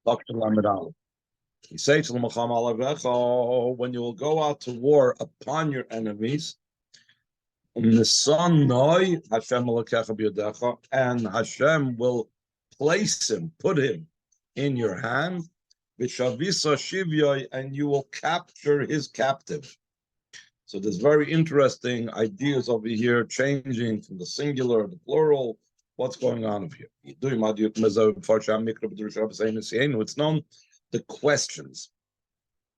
Dr. Lamadal. He says to the when you will go out to war upon your enemies, and Hashem and Hashem will place him, put him in your hand, and you will capture his captive. So there's very interesting ideas over here, changing from the singular to the plural. What's going on over here? It's known the questions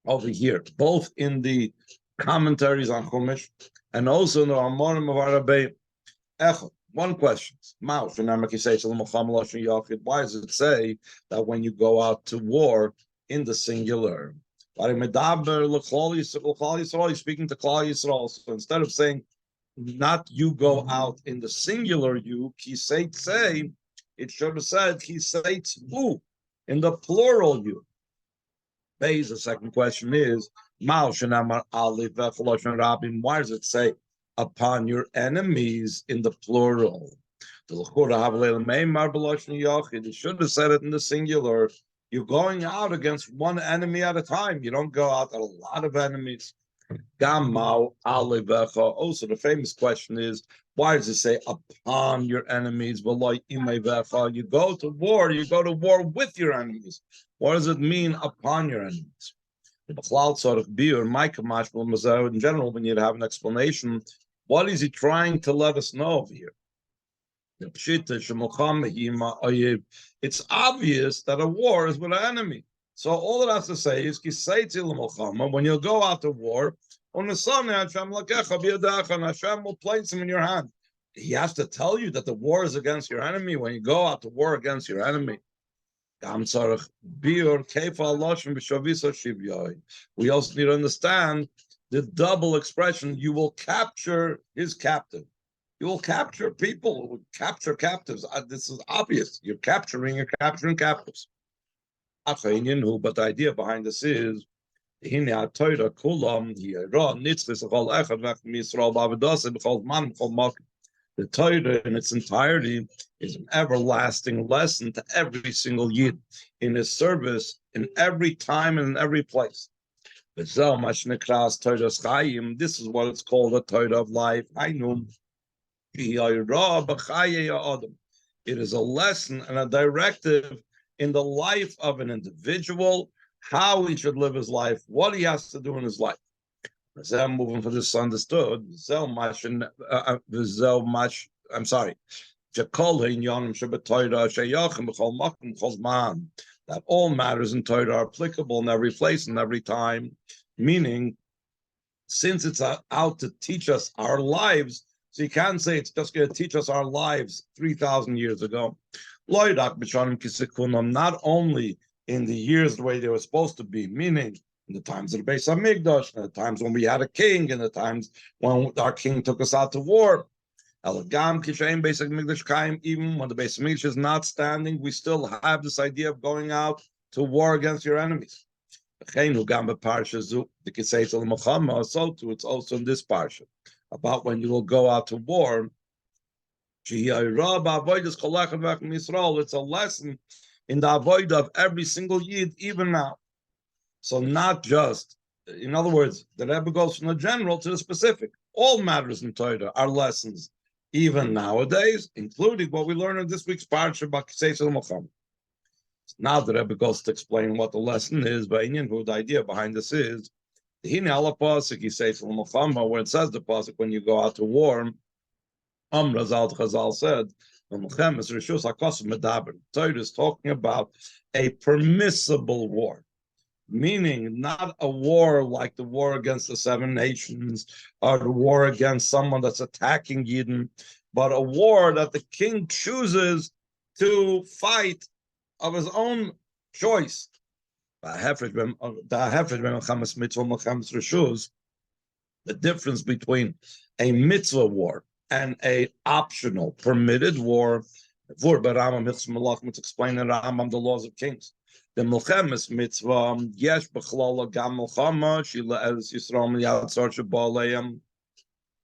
over here, both in the commentaries on Chumash and also in the Amorim of Arabic. One question: why does it say that when you go out to war in the singular? He's speaking to Klal Yisrael. So instead of saying, not you go out in the singular you, Ki Seitzey, it should have said Ki Seitzey in the plural you. The second question is, why does it say upon your enemies in the plural? It should have said it in the singular. You're going out against one enemy at a time. You don't go out at a lot of enemies. Also, the famous question is, why does it say upon your enemies? You go to war with your enemies. What does it mean upon your enemies? In general, when you have an explanation, what is he trying to let us know over here? It's obvious that a war is with an enemy. So all it has to say is, when you go out to war, Hashem will place him in your hand. He has to tell you that the war is against your enemy when you go out to war against your enemy. We also need to understand the double expression, you will capture his captive. You will capture people, capture captives. This is obvious. You're capturing captives. But the idea behind this is, the Torah in its entirety is an everlasting lesson to every single Yid in his service, in every time and in every place. This is what it's called, the Torah of life. It is a lesson and a directive in the life of an individual, how he should live his life, what he has to do in his life. Moving for this understood. That all matters in Torah are applicable in every place and every time. Meaning, since it's out to teach us our lives, so you can't say it's just going to teach us our lives 3,000 years ago. Not only in the years the way they were supposed to be, meaning in the times of the Beis Hamikdash, in the times when we had a king, in the times when our king took us out to war. Even when the Beis Hamikdash is not standing, we still have this idea of going out to war against your enemies. So too, it's also in this parsha about when you will go out to war. It's a lesson in the avoid of every single Yid, even now. So not just, in other words, the Rebbe goes from the general to the specific. All matters in Torah are lessons, even nowadays, including what we learned in this week's parsha about Ki Seitzey. Now the Rebbe goes to explain what the lesson is, but who the idea behind this is, where it says the pasuk when you go out to war, Chazal said, Torah is talking about a permissible war, meaning not a war like the war against the 7 nations or the war against someone that's attacking Yidden, but a war that the king chooses to fight of his own choice. The difference between a mitzvah war and a optional, permitted war. It's explained in Rambam, the laws of kings. The Milchemes mitzvah, yesh b'chlala gam milchama, shila eretz Yisrael miyatzar sheba'aleim.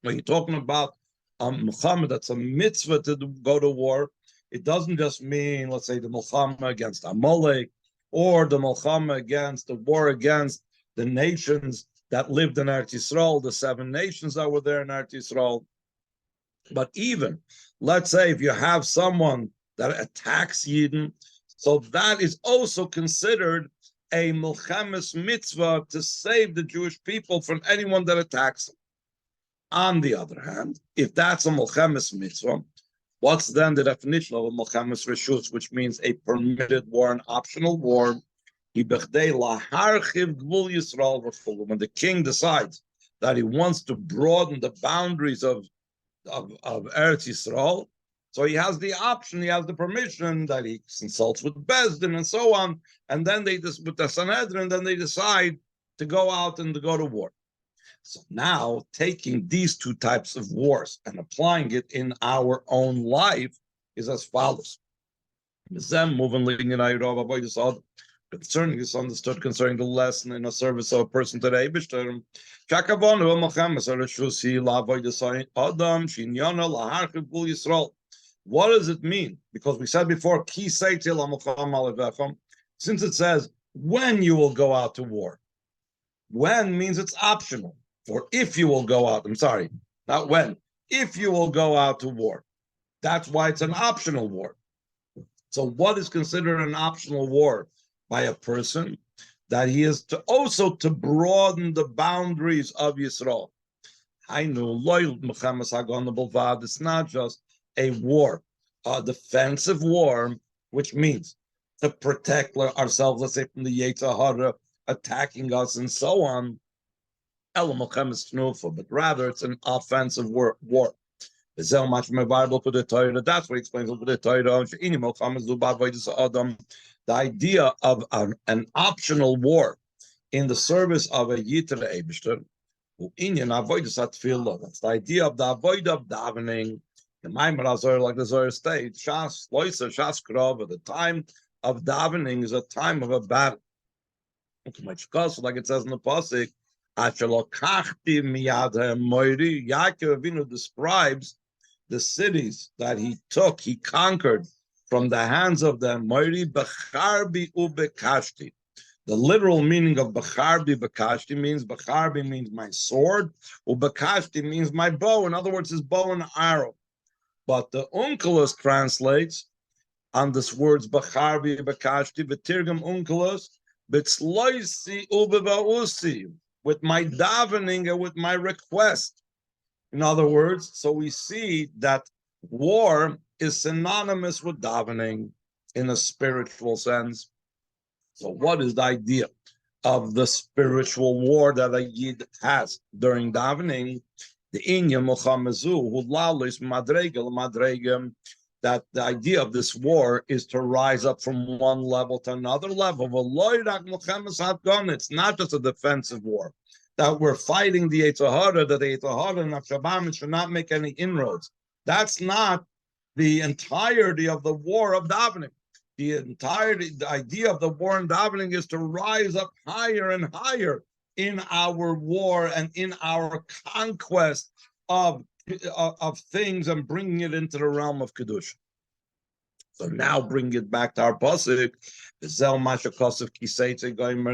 When you're talking about milchama, that's a mitzvah to go to war. It doesn't just mean, let's say, the milchama against Amalek, or the Milchama against the war against the nations that lived in Eretz Yisrael, the 7 nations that were there in Eretz Yisrael. But even, let's say, if you have someone that attacks Yidden, so that is also considered a Milchemes mitzvah to save the Jewish people from anyone that attacks them. On the other hand, if that's a Milchemes mitzvah, what's then the definition of a Milchemes reshus, which means a permitted war, an optional war? When the king decides that he wants to broaden the boundaries of Eretz Yisrael, so he has the option, he has the permission that he consults with Bezdin and so on, and then they just with the Sanhedrin, then they decide to go out and to go to war. So now taking these 2 types of wars and applying it in our own life is as follows. Concerning this understood concerning the lesson in a service of a person today. What does it mean? Because we said before, Ki Seitzey, since it says when you will go out to war. When means it's optional. Or if you will go out, I'm sorry, not when. If you will go out to war. That's why it's an optional war. So what is considered an optional war by a person? That he is to also to broaden the boundaries of Yisrael. It's not just a war, a defensive war, which means to protect ourselves, let's say, from the Yetzer Hara attacking us and so on. But rather it's an offensive war. That's what he explains over the Torah. The idea of an optional war in the service of a Yitra Eibishter. That's the idea of the avoid of davening. The Maamar Azor, like the Zohar states, Shas Loisa, Shas Krov, the time of davening is a time of a battle. Like it says in the Pasuk, Yaakov Avinu describes the cities that he took, he conquered from the hands of the Moiri, Becharbi ubekashti. The literal meaning of Becharbi bekashti means my sword, ubekashti means my bow. In other words, his bow and arrow. But the Onkelos translates on this words Becharbi bekashti, Betirgam Onkelos, Bitzloisi ubevausi, with my davening and with my request. In other words, so we see that war is synonymous with davening in a spiritual sense. So what is the idea of the spiritual war that a Yid has during davening? The Inya Mochamezu, Hulalis Madregel Madregem, that the idea of this war is to rise up from one level to another level. It's not just a defensive war, that we're fighting the Yetzer Hara, that the Yetzer Hara and Shabbat should not make any inroads. That's not the entirety of the war of davening. The idea of the war in davening is to rise up higher and higher in our war and in our conquest of things and bringing it into the realm of Kedusha. So now bring it back to our pasuk.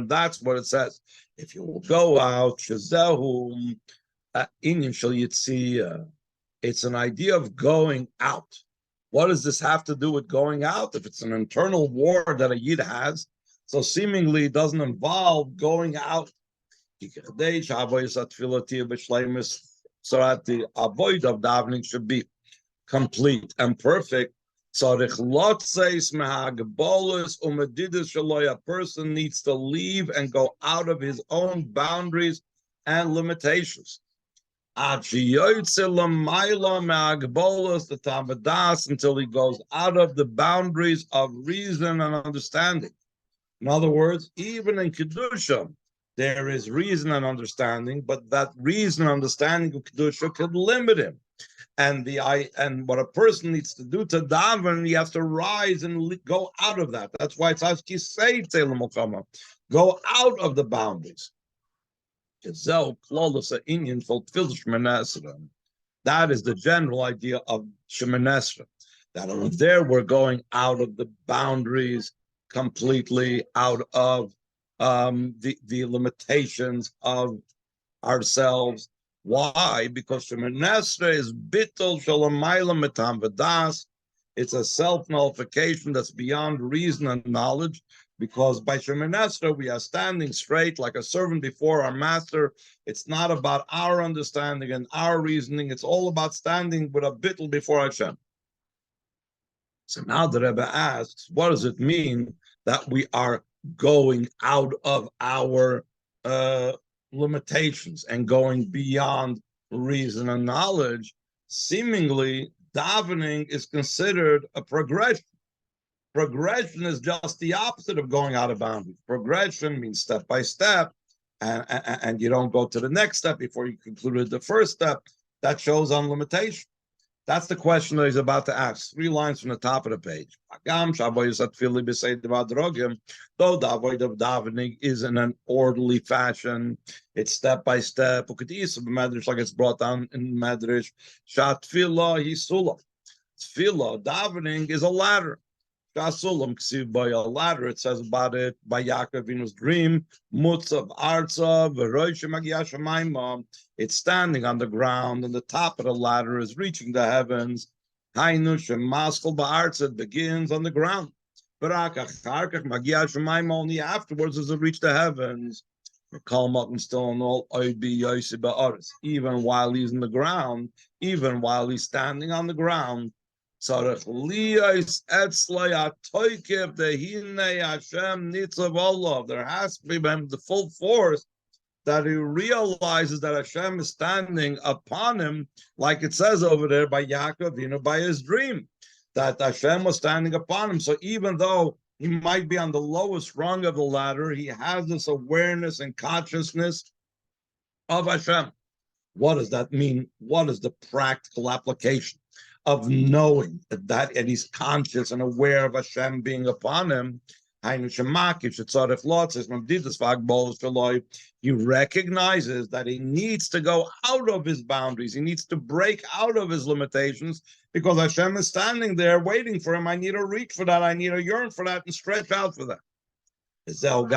That's what it says. If you will go out, it's an idea of going out. What does this have to do with going out? If it's an internal war that a Yid has, so seemingly it doesn't involve going out. So that the avoid of davening should be complete and perfect. So a person needs to leave and go out of his own boundaries and limitations. Until he goes out of the boundaries of reason and understanding. In other words, even in Kedusha, there is reason and understanding, but that reason and understanding of Kedusha could limit him. And what a person needs to do to daven, he has to rise and go out of that. That's why it says Ki Seitzey, go out of the boundaries. That is the general idea of Shemoneh Esrei. That over there we're going out of the boundaries completely out of the limitations of ourselves. Why? Because Shemoneh is bittul shalamayla metam v'das. It's a self-nullification that's beyond reason and knowledge. Because by Shemoneh we are standing straight like a servant before our master. It's not about our understanding and our reasoning. It's all about standing with a bittul before Hashem. So now the Rebbe asks, what does it mean that we are going out of our limitations and going beyond reason and knowledge? Seemingly, davening is considered a progression. Progression is just the opposite of going out of boundaries. Progression means step by step, and you don't go to the next step before you concluded the first step. That shows on limitation. That's the question that he's about to ask. 3 lines from the top of the page. Though the avoid of davening is in an orderly fashion, it's step by step. Like it's brought down in Medrash. Tefillah, davening is a ladder. By a ladder, it says about it by Yaakov Avinu's dream. It's standing on the ground, and the top of the ladder is reaching the heavens. It begins on the ground. Only afterwards does it reach the heavens. Even while he's in the ground, even while he's standing on the ground, there has to be the full force that he realizes that Hashem is standing upon him, like it says over there by Yaakov, by his dream, that Hashem was standing upon him. So even though he might be on the lowest rung of the ladder, he has this awareness and consciousness of Hashem. What does that mean? What is the practical application of knowing that, and he's conscious and aware of Hashem being upon him? He recognizes that he needs to go out of his boundaries. He needs to break out of his limitations because Hashem is standing there waiting for him. I need to reach for that. I need to yearn for that and stretch out for that. The Chazal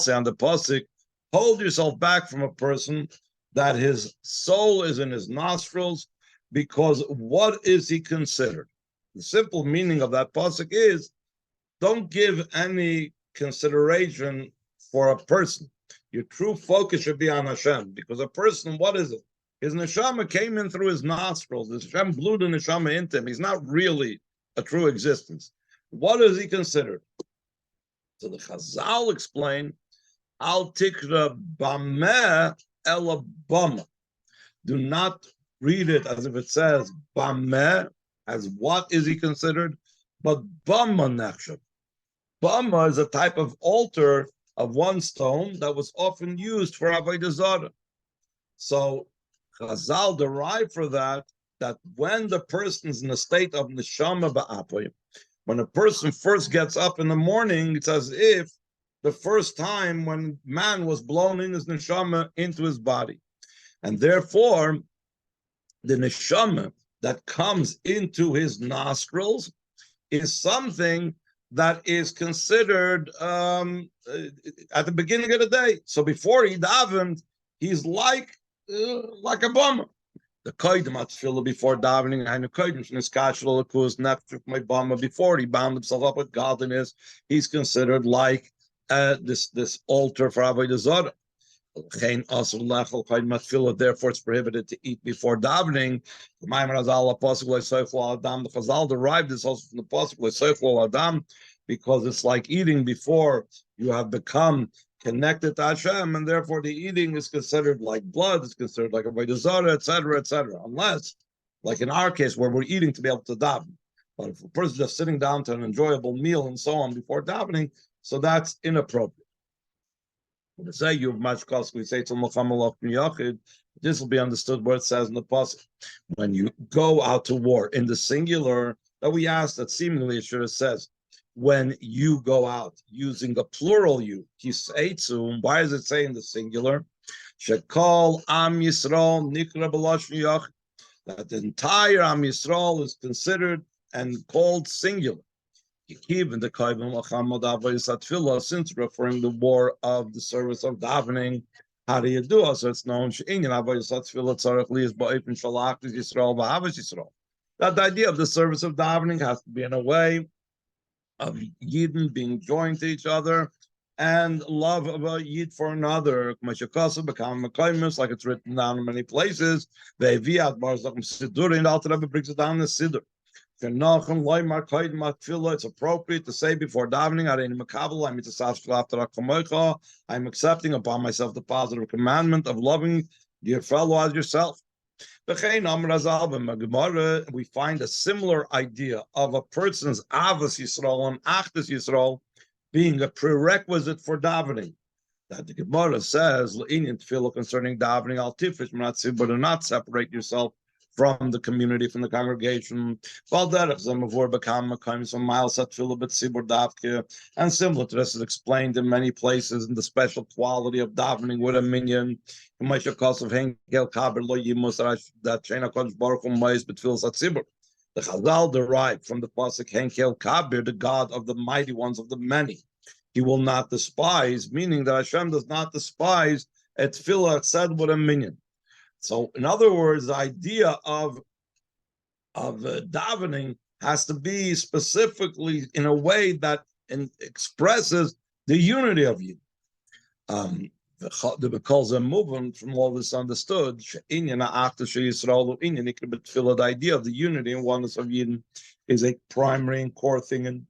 say on the pasuk, hold yourself back from a person that his soul is in his nostrils, because what is he considered? The simple meaning of that pasuk is, don't give any consideration for a person. Your true focus should be on Hashem, because a person, what is it? His neshama came in through his nostrils. His Hashem blew the neshama into him. He's not really a true existence. What is he considered? So the Chazal explain, Al tikra bameh ela bama. Do not read it as if it says bameh, as what is he considered, but bama nechshav. Bama is a type of altar of one stone that was often used for avodah zarah. So Chazal derived for that when the person is in a state of neshama ba'apoy, when a person first gets up in the morning, it's as if the first time when man was blown in his neshama into his body. And therefore, the neshama that comes into his nostrils is something that is considered at the beginning of the day. So before he davened, he's like a bummer. The koydem atfila before davening, and the koydem shniskashlo lakus neftuk my bummer before he bound himself up with godliness. He's considered like this altar for avodah zarah. Therefore, it's prohibited to eat before davening. The Chazal derived this also from the pasuk Adam, because it's like eating before you have become connected to Hashem, and therefore the eating is considered like blood, it's considered like avodah zarah, etc., etc. Unless, like in our case, where we're eating to be able to daven. But if a person is just sitting down to an enjoyable meal and so on before davening, so that's inappropriate. Say you we say this will be understood what it says in the pasuk. When you go out to war in the singular, that we ask that seemingly it should have says when you go out using the plural you, ki seitzey. Why does it say in the singular? Shekol am Yisrael nikra b'lashon yachid. that the entire Am Yisrael is considered and called singular. Even the since referring the war of the service of davening, how do you do it? So it's known that the idea of the service of davening has to be in a way of Yidden being joined to each other and love of a Yid for another. Like it's written down in many places. Siddur, and Alter Rebbe brings it down in the Siddur. It's appropriate to say before davening, I'm accepting upon myself the positive commandment of loving your fellow as yourself. We find a similar idea of a person's Avos Yisrael and Achdus Yisrael being a prerequisite for davening. That the Gemara says, concerning davening, al tifish but do not separate yourself from the community, from the congregation. And similar to this is explained in many places in the special quality of davening with a minyan. That the Chazal derived from the pasuk Henkel Kabir, the God of the mighty ones of the many. He will not despise, meaning that Hashem does not despise a tefillah said with a minyan. So, in other words, the idea of davening has to be specifically in a way that expresses the unity of you. The because I'm moving from all this understood, the idea of the unity and oneness of Yidden is a primary and core thing in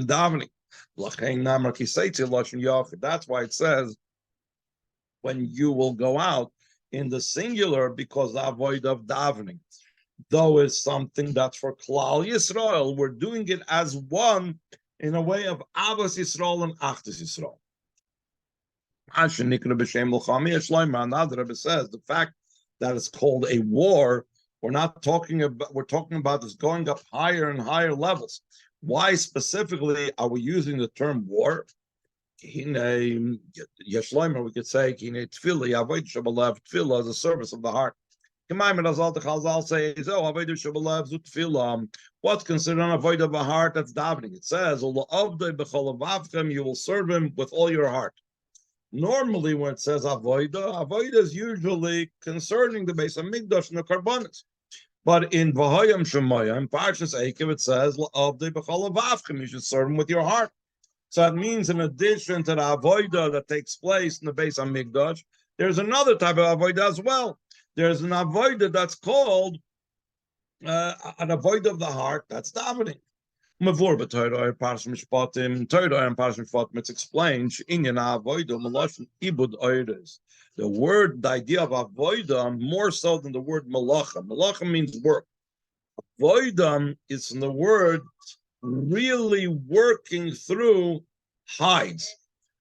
davening. Maamar Ki Seitzey. That's why it says when you will go out in the singular, because the avoid of davening, though is something that's for Klal Yisrael, we're doing it as one in a way of Avos Yisrael and Achdus Yisrael. Another Rebbe says the fact that it's called a war, we're talking about this going up higher and higher levels. Why specifically are we using the term war? We could say tefillah as a service of the heart. What's considered an avoid of a heart? That's davening. It says, you will serve him with all your heart. Normally, when it says avoida is usually concerning the base of Mikdash and the Karbanis. But in Vahayim Shemayim, Parshas Eikev, it says, you should serve him with your heart. So that means, in addition to the avoida that takes place in the base of Mikdash, there's another type of avoida as well. There's an avoida that's called an avoida of the heart. That's davening. Mavur b'Torah Parshas Mishpatim, Torah and Parshas Mishpatim. It's explained inyan avoida malashon ibud oides. The idea of avoida, more so than the word malacha. Malacha means work. Avoida is in the word really working through hides.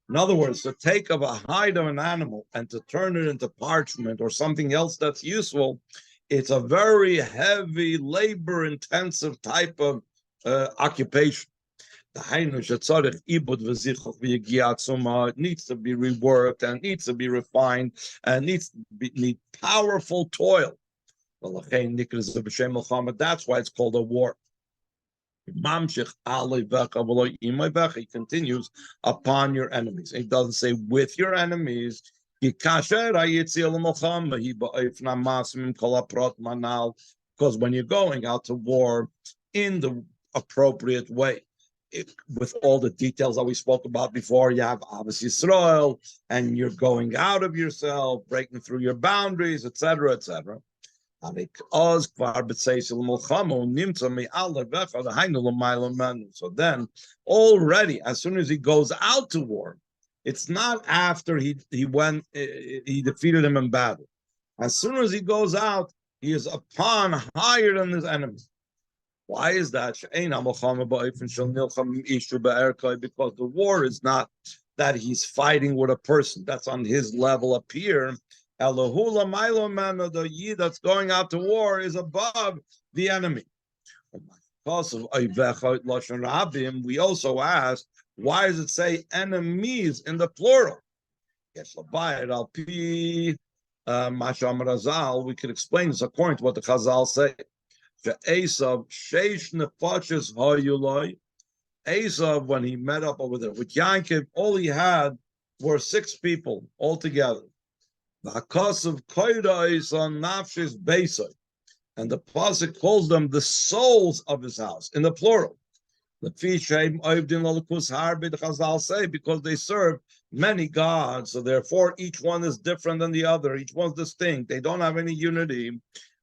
In other words, to take of a hide of an animal and to turn it into parchment or something else that's useful, it's a very heavy, labor-intensive type of occupation. It needs to be reworked and needs to be refined and needs powerful toil. That's why it's called a war. He continues upon your enemies. It doesn't say with your enemies. Because when you're going out to war in the appropriate way, with all the details that we spoke about before, you have Avos Yisrael, and you're going out of yourself, breaking through your boundaries, etc., etc. So then, already, as soon as he goes out to war, it's not after he defeated him in battle. As soon as he goes out, he is upon higher than his enemies. Why is that? Because the war is not that he's fighting with a person that's on his level up here. The Yid that's going out to war is above the enemy. Because of we also ask, why does it say enemies in the plural? Masham Razal, we could explain this according to what the Chazal say. Esav sheish nefashis hayuloi. Esav, when he met up over there with Yankov, all he had were 6 people altogether. V'hakasav koida esan nafshis beisai, and the pasuk calls them the souls of his house in the plural. The Chazal say because they serve many gods, so therefore each one is different than the other. Each one's distinct. They don't have any unity.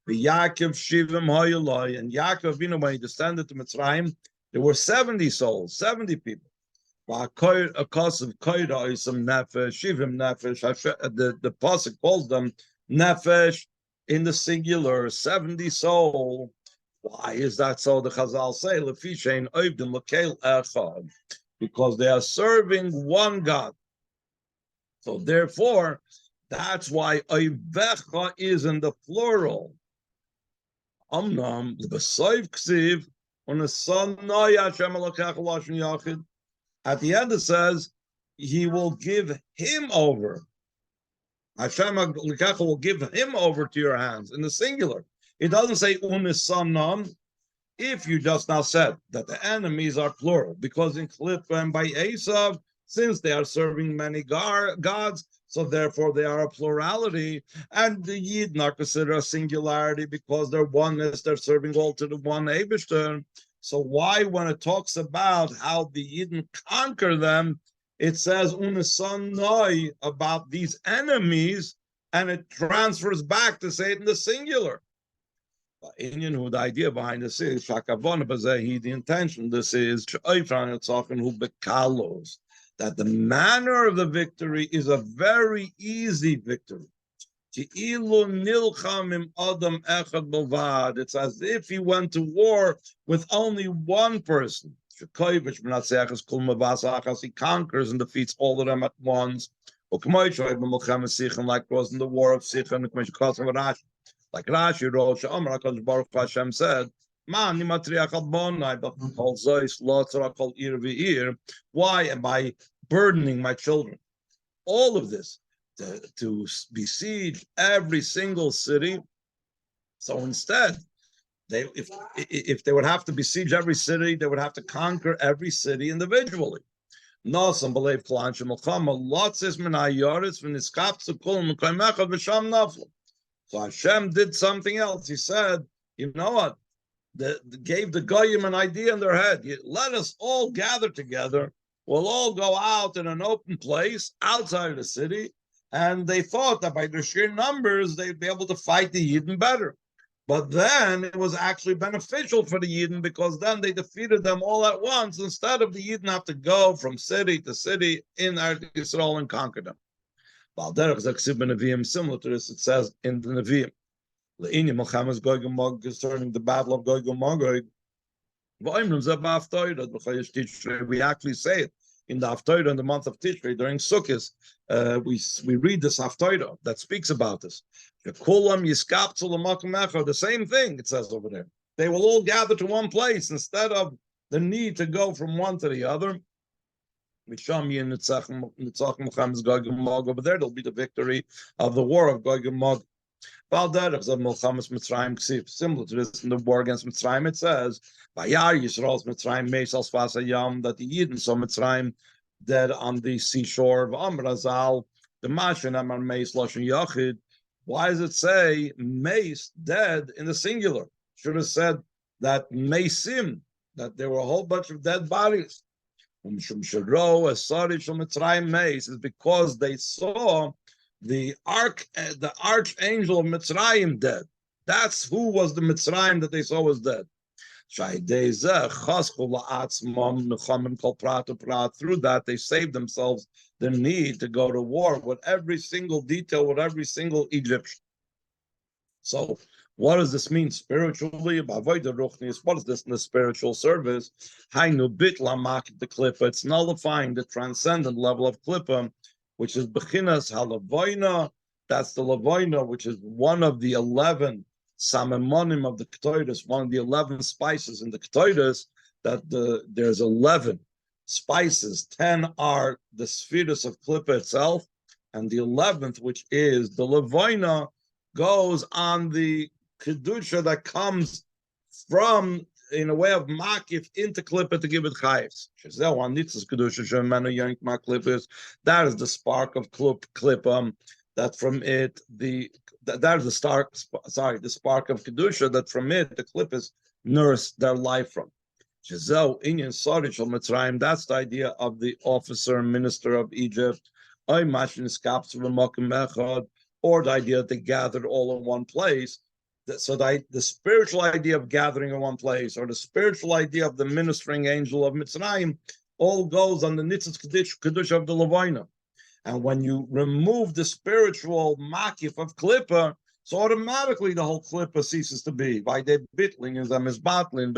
The Yaakov Shivim Hayulai, and Yaakov, when he descended to Mitzrayim, there were 70 souls, 70 people. The pasuk calls them nefesh in the singular, 70 soul. Why is that so? The Chazal say, because they are serving one God. So therefore, that's why Oivecha is in the plural. Amnam, l'b'soiv ksiv, at the end it says, he will give him over. Hashem will give him over to your hands in the singular. It doesn't say unisanam. If you just now said that the enemies are plural, because in Klippa and by Esav, since they are serving many gods, so therefore they are a plurality, and the Yidden are considered a singularity because they're oneness, they're serving all to the one Eibishter. So why, when it talks about how the Yidden conquer them, it says unisanoi about these enemies, and it transfers back to say it in the singular. Indian, who the idea behind this is the intention. This is that the manner of the victory is a very easy victory. It's as if he went to war with only one person. He conquers and defeats all of them at once. Like was in the war of Sichon, like Rashi wrote, HaKadosh Baruch Hu Hashem said, why am I burdening my children? All of this to besiege every single city. So instead, if they would have to besiege every city, they would have to conquer every city individually. So Hashem did something else. He said, you know what? Gave the Goyim an idea in their head. Let us all gather together. We'll all go out in an open place outside of the city. And they thought that by their sheer numbers, they'd be able to fight the Yidden better. But then it was actually beneficial for the Yidden because then they defeated them all at once instead of the Yidden have to go from city to city in Eretz Yisrael and conquer them. Similar to this, it says in the Nevi'im, concerning the battle of Gog and Magog. We actually say it in the Haftarah in the month of Tishrei during Sukkot. We read this Haftarah that speaks about this. The same thing it says over there. They will all gather to one place instead of the need to go from one to the other. Over there, there'll be the victory of the war of Gog and Magog. Similar to this in the war against Mitzrayim, it says, that the Yidden saw Mitzrayim dead on the seashore of Amrazal, the Mashin Amar Meis Lashon Yachid. Why does it say Meis dead in the singular? Should have said that Meisim, that there were a whole bunch of dead bodies. Is because they saw the archangel of Mitzrayim dead. That's who was the Mitzrayim that they saw was dead. Through that, they saved themselves the need to go to war with every single detail, with every single Egyptian. So, what does this mean spiritually? What is this in the spiritual service? It's nullifying the transcendent level of Klippa, which is Bechinas HaLavoina. That's the Lavoina, which is one of the 11 Samamonim of the Ketores, one of the 11 spices in the Ketores, that there's 11 spices. 10 are the spheres of Klippa itself, and the 11th, which is the Levoina, goes on the kedusha that comes from, in a way of makif, into klippa to give it chayes. That is the spark of klippa. That from it that is the spark of kedusha, that from it the klippas nurse their life from. That's the idea of the officer and minister of Egypt, or the idea that they gathered all in one place. So the spiritual idea of gathering in one place, or the spiritual idea of the ministering angel of Mitzrayim, all goes on the nitzitz kedusha of the Levoina. And when you remove the spiritual makif of klippa, so automatically the whole klippa ceases to be. By their bitling is a misbattling,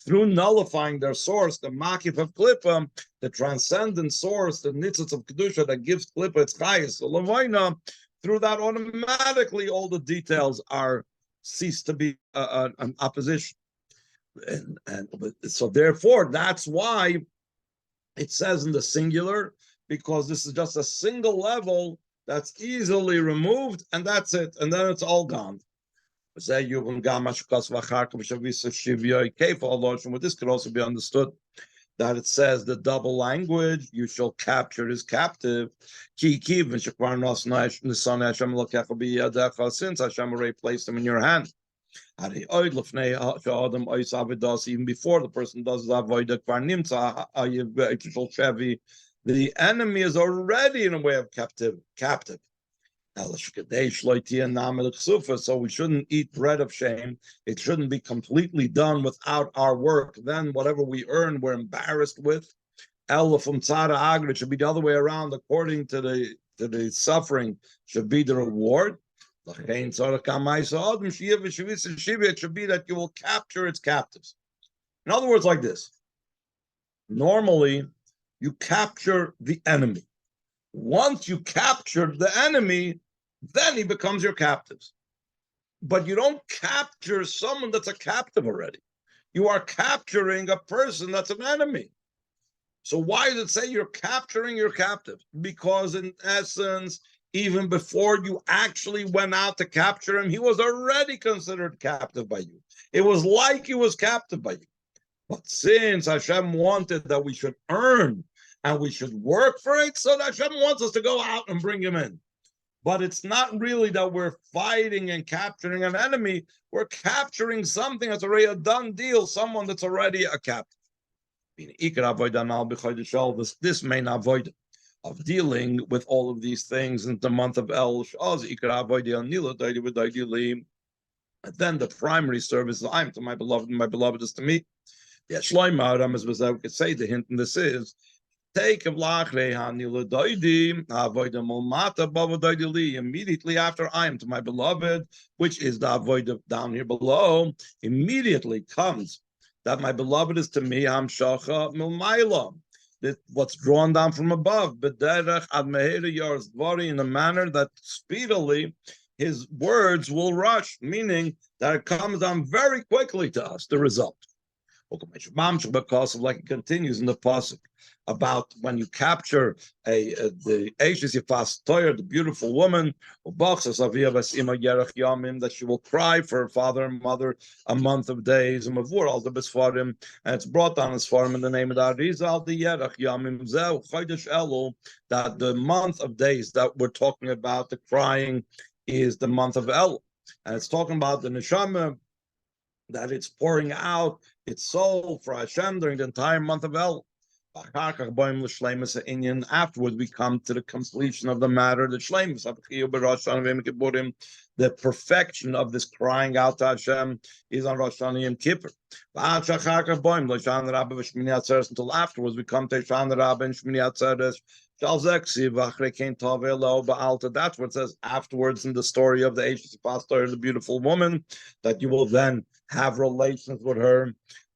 through nullifying their source, the makif of klippa, the transcendent source, the nitzitz of kedusha that gives klippa its chayes, the Levoina. Through that, automatically all the details are cease to be an opposition, and so therefore that's why it says in the singular, because this is just a single level that's easily removed, and that's it, and then it's all gone. With this could also be understood that it says the double language, you shall capture his captive. Since Hashem already placed them in your hand. Even before the person does the the enemy is already in a way of captive. So we shouldn't eat bread of shame. It shouldn't be completely done without our work. Then whatever we earn, we're embarrassed with. It should be the other way around. According to the suffering, should be the reward. It should be that you will capture its captives. In other words, like this. Normally, you capture the enemy. Once you capture the enemy, then he becomes your captives. But you don't capture someone that's a captive already. You are capturing a person that's an enemy. So why does it say you're capturing your captive? Because in essence, even before you actually went out to capture him, he was already considered captive by you. It was like he was captive by you. But since Hashem wanted that we should earn and we should work for it, so that Hashem wants us to go out and bring him in. But it's not really that we're fighting and capturing an enemy. We're capturing something that's already a done deal, someone that's already a captive. This main avoid of dealing with all of these things in the month of El. And then the primary service is I'm to my beloved, and my beloved is to me. Yeah, Shloimeh, as we could say, the hint in this is take immediately after I am to my beloved, which is the avoid down here below, immediately comes that my beloved is to me, Hamshacha Milmaila, that what's drawn down from above, in a manner that speedily his words will rush, meaning that it comes down very quickly to us, the result. Like it continues in the pasuk about when you capture the Eishes Yifas Toyer, the beautiful woman, that she will cry for her father and mother a month of days, and it's brought down as far in the name of the Arizal, the Yerach Yamim Zeu Chodesh Elul, that the month of days that we're talking about, the crying, is the month of Elul, and it's talking about the neshama, that it's pouring out its soul for Hashem during the entire month of El. Afterwards, we come to the completion of the matter, the perfection of this crying out to Hashem is on Rosh Hashanah Yom Kippur. Until afterwards, we come to Shana Rabbah and Shmini Atzeres. That's what it says afterwards in the story of the Eishes Pastor, the beautiful woman, that you will then have relations with her.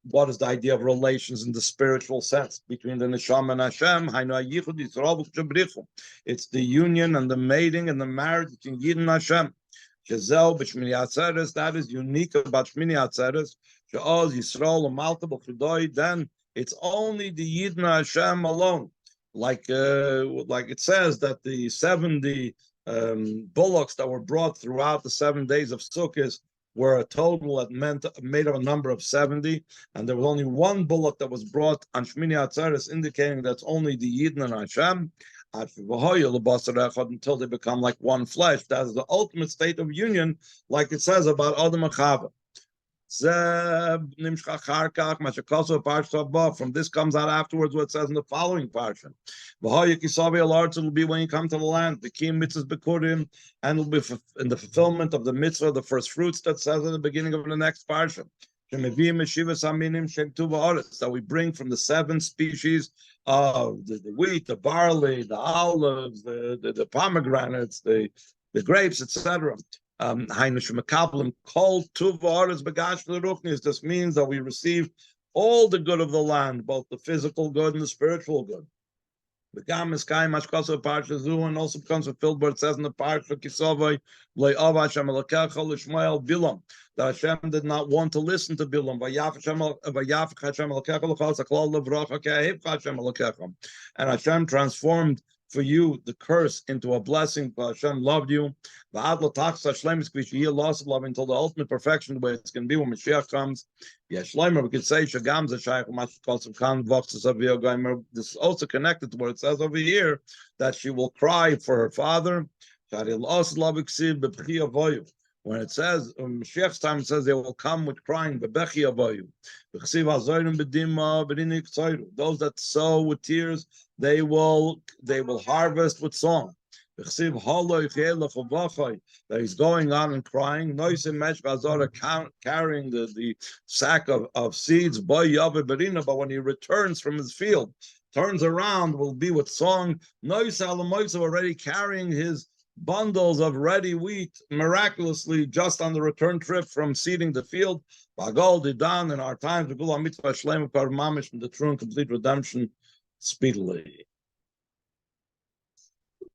What is the idea of relations in the spiritual sense between the Neshama and Hashem? It's the union and the mating and the marriage between Yid and Hashem. That is unique about Shmini Atzeres. Then it's only the Yid and Hashem alone. like it says that the 70 bullocks that were brought throughout the 7 days of Sukkot were a total that made up a number of 70, and there was only one bullock that was brought on Shmini Atzeres, indicating that's only the Yidden and Hashem, until they become like one flesh. That is the ultimate state of union, like it says about Adam and Chava. From this comes out afterwards what it says in the following parsha. Will be when you come to the land. The key mitzvahs bekurim, and will be in the fulfillment of the mitzvah, the first fruits that says at the beginning of the next parsha. That we bring from the 7 species of the wheat, the barley, the olives, the pomegranates, the grapes, etc. This means that we receive all the good of the land, both the physical good and the spiritual good. The gam is kaim mashkasa parsha zu, and also becomes fulfilled where it says in the parsha Kisavai le'ava Hashem elokecha l'shmael Bilam, that Hashem did not want to listen to Bilam. And Hashem transformed for you the curse into a blessing. Hashem loved you. Until the ultimate perfection, the way it's going to be when Mashiach comes. We could say this is also connected to what it says over here, that she will cry for her father. When it says Mashiach's time, it says they will come with crying. Those that sow with tears, they will harvest with song. That he's going on and crying, carrying the sack of seeds, but when he returns from his field, turns around, will be with song. Already carrying his bundles of ready wheat miraculously just on the return trip from seeding the field. In our times, the true and complete redemption speedily.